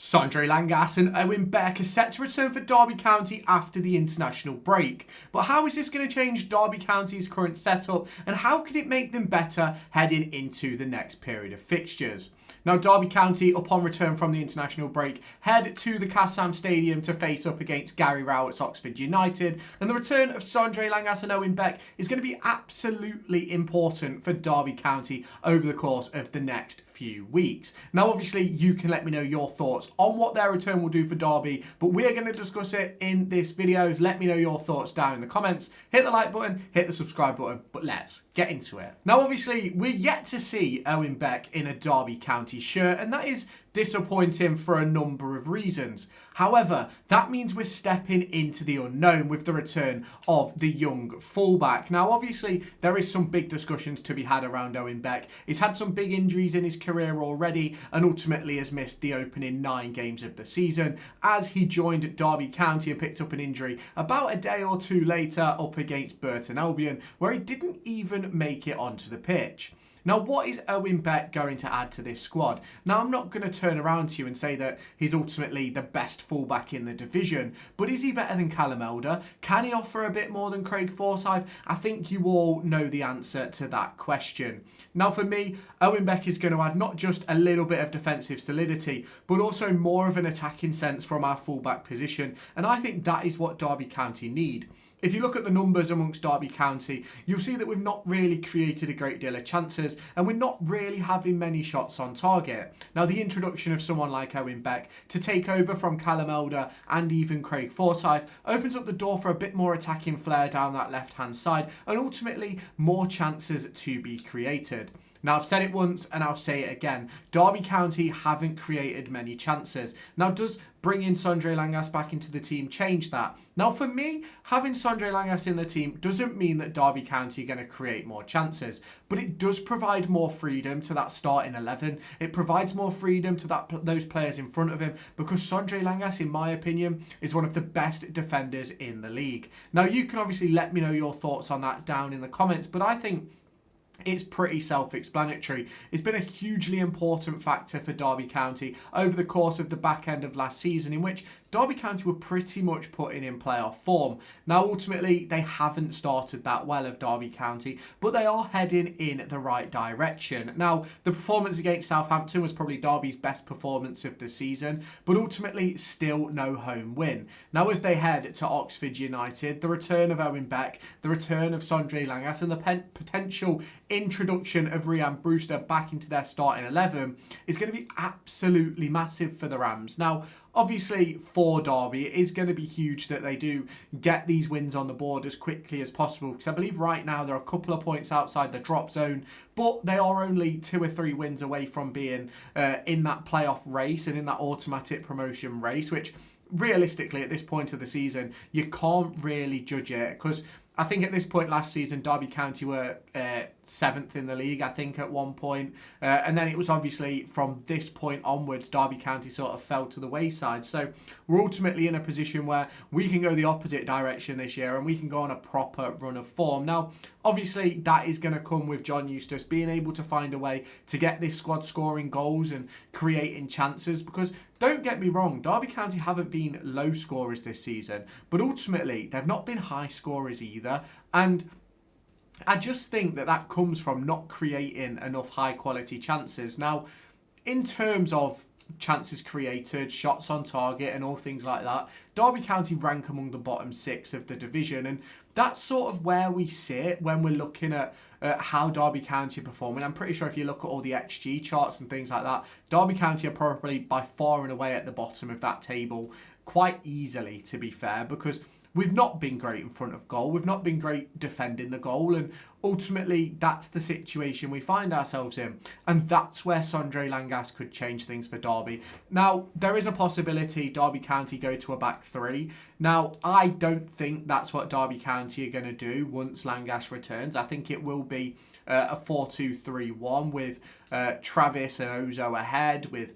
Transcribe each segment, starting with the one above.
Sondre Langas and Owen Beck are set to return for Derby County after the international break. But how is this going to change Derby County's current setup, and how could it make them better heading into the next period of fixtures? Now, Derby County, upon return from the international break, head to the Kassam Stadium to face up against Gary Rowett's Oxford United, and the return of Sondre Langas and Owen Beck is going to be absolutely important for Derby County over the course of the next few weeks. Now, obviously, you can let me know your thoughts on what their return will do for Derby, but we're going to discuss it in this video. Let me know your thoughts down in the comments. Hit the like button, hit the subscribe button, but let's get into it. Now, obviously, we're yet to see Owen Beck in a Derby County shirt, and that is disappointing for a number of reasons. However, that means we're stepping into the unknown with the return of the young fullback. Now, obviously, there is some big discussions to be had around Owen Beck. He's had some big injuries in his career already and ultimately has missed the opening 9 games of the season as he joined Derby County and picked up an injury about a day or two later up against Burton Albion, where he didn't even make it onto the pitch. Now, what is Owen Beck going to add to this squad? Now, I'm not going to turn around to you and say that he's ultimately the best fullback in the division, but is he better than Callum Elder? Can he offer a bit more than Craig Forsyth? I think you all know the answer to that question. Now, for me, Owen Beck is going to add not just a little bit of defensive solidity, but also more of an attacking sense from our fullback position, and I think that is what Derby County need. If you look at the numbers amongst Derby County, you'll see that we've not really created a great deal of chances and we're not really having many shots on target. Now, the introduction of someone like Owen Beck to take over from Callum Elder and even Craig Forsyth opens up the door for a bit more attacking flair down that left-hand side and ultimately more chances to be created. Now, I've said it once and I'll say it again. Derby County haven't created many chances. Now, does bringing Sondre Langas back into the team change that? Now, for me, having Sondre Langas in the team doesn't mean that Derby County are going to create more chances, but it does provide more freedom to that starting 11. It provides more freedom to those players in front of him because Sondre Langas, in my opinion, is one of the best defenders in the league. Now, you can obviously let me know your thoughts on that down in the comments, but I think it's pretty self-explanatory. It's been a hugely important factor for Derby County over the course of the back end of last season, in which Derby County were pretty much putting in playoff form. Now, ultimately, they haven't started that well of Derby County, but they are heading in the right direction. Now, the performance against Southampton was probably Derby's best performance of the season, but ultimately still no home win. Now, as they head to Oxford United, the return of Owen Beck, the return of Sondre Langas, and the potential introduction of Ryan Brewster back into their starting 11 is going to be absolutely massive for the Rams. Now, obviously, for Derby, it is going to be huge that they do get these wins on the board as quickly as possible, because I believe right now they're a couple of points outside the drop zone, but they are only 2 or 3 wins away from being in that playoff race and in that automatic promotion race, which realistically at this point of the season, you can't really judge it, because I think at this point last season, Derby County were 7th in the league, I think, at one point. And then it was obviously from this point onwards, Derby County sort of fell to the wayside. So we're ultimately in a position where we can go the opposite direction this year and we can go on a proper run of form. Now, obviously, that is going to come with John Eustace being able to find a way to get this squad scoring goals and creating chances, because don't get me wrong, Derby County haven't been low scorers this season, but ultimately they've not been high scorers either. And I just think that that comes from not creating enough high quality chances. Now, in terms of chances created, shots on target and all things like that, Derby County rank among the bottom 6 of the division, and that's sort of where we sit when we're looking at how Derby County are performing. I'm pretty sure if you look at all the XG charts and things like that, Derby County are probably by far and away at the bottom of that table quite easily, to be fair, because we've not been great in front of goal. We've not been great defending the goal. And ultimately, that's the situation we find ourselves in. And that's where Sondre Langas could change things for Derby. Now, there is a possibility Derby County go to a back 3. Now, I don't think that's what Derby County are going to do once Langas returns. I think it will be a 4-2-3-1 with Travis and Ozo ahead, with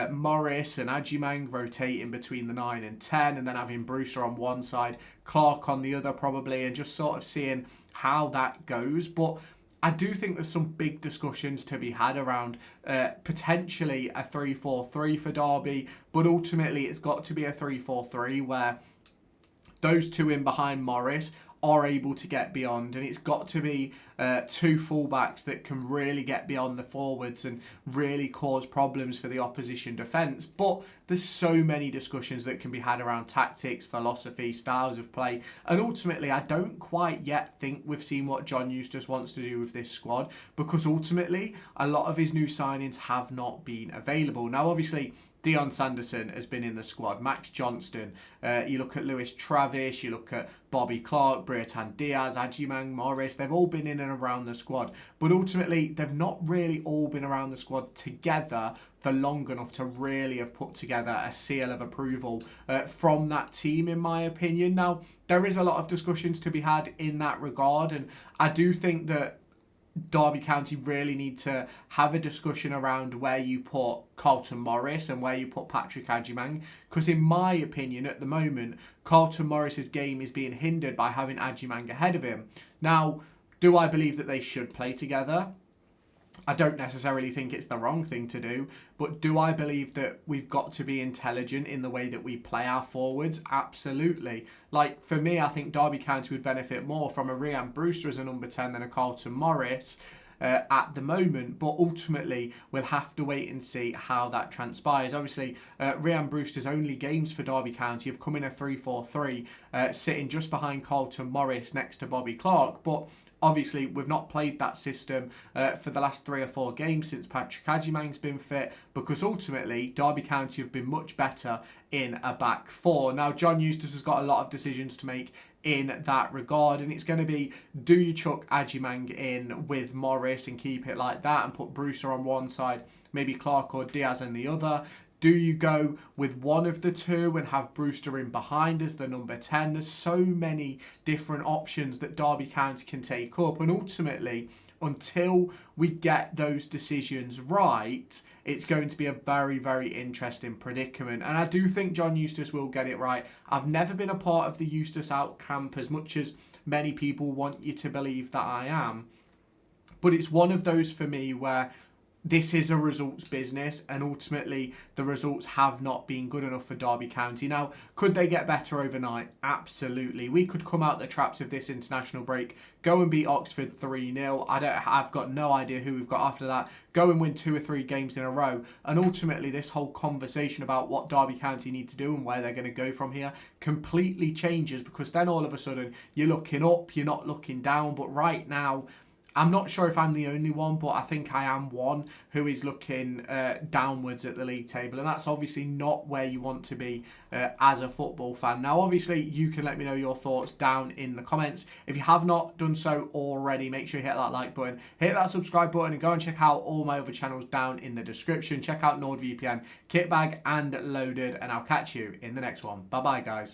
Morris and Ajimang rotating between the 9 and 10, and then having Brewster on one side, Clark on the other probably, and just sort of seeing how that goes. But I do think there's some big discussions to be had around potentially a 3-4-3 for Derby, but ultimately it's got to be a 3-4-3 where those two in behind Morris are able to get beyond, and it's got to be two fullbacks that can really get beyond the forwards and really cause problems for the opposition defence. But there's so many discussions that can be had around tactics, philosophy, styles of play, and ultimately I don't quite yet think we've seen what John Eustace wants to do with this squad, because ultimately a lot of his new signings have not been available. Now obviously Dion Sanderson has been in the squad, Max Johnston, you look at Lewis Travis, you look at Bobby Clark, Brereton Diaz, Adjimang, Morris, they've all been in and around the squad, but ultimately they've not really all been around the squad together for long enough to really have put together a seal of approval from that team, in my opinion. Now, there is a lot of discussions to be had in that regard, and I do think that Derby County really need to have a discussion around where you put Carlton Morris and where you put Patrick Adjimang, because in my opinion at the moment Carlton Morris's game is being hindered by having Adjimang ahead of him. Now, do I believe that they should play together? I don't necessarily think it's the wrong thing to do, but do I believe that we've got to be intelligent in the way that we play our forwards? Absolutely. Like, for me, I think Derby County would benefit more from a Rhian Brewster as a number 10 than a Carlton Morris at the moment, but ultimately we'll have to wait and see how that transpires. Obviously, Rhian Brewster's only games for Derby County have come in a 3-4-3, sitting just behind Carlton Morris next to Bobby Clark, but obviously, we've not played that system for the last 3 or 4 games since Patrick Adjimang's been fit, because ultimately, Derby County have been much better in a back four. Now, John Eustace has got a lot of decisions to make in that regard, and it's going to be, do you chuck Adjimang in with Morris and keep it like that and put Brewster on one side, maybe Clark or Diaz on the other? Do you go with one of the two and have Brewster in behind as the number 10? There's so many different options that Derby County can take up. And ultimately, until we get those decisions right, it's going to be a very, very interesting predicament. And I do think John Eustace will get it right. I've never been a part of the Eustace out camp as much as many people want you to believe that I am. But it's one of those for me where this is a results business, and ultimately the results have not been good enough for Derby County. Now, could they get better overnight? Absolutely. We could come out the traps of this international break, go and beat Oxford 3-0. I've got no idea who we've got after that. Go and win 2 or 3 games in a row. And ultimately, this whole conversation about what Derby County need to do and where they're going to go from here completely changes, because then all of a sudden you're looking up, you're not looking down. But right now, I'm not sure if I'm the only one, but I think I am one who is looking downwards at the league table. And that's obviously not where you want to be as a football fan. Now, obviously, you can let me know your thoughts down in the comments. If you have not done so already, make sure you hit that like button, hit that subscribe button, and go and check out all my other channels down in the description. Check out NordVPN, Kitbag, and Loaded, and I'll catch you in the next one. Bye-bye, guys.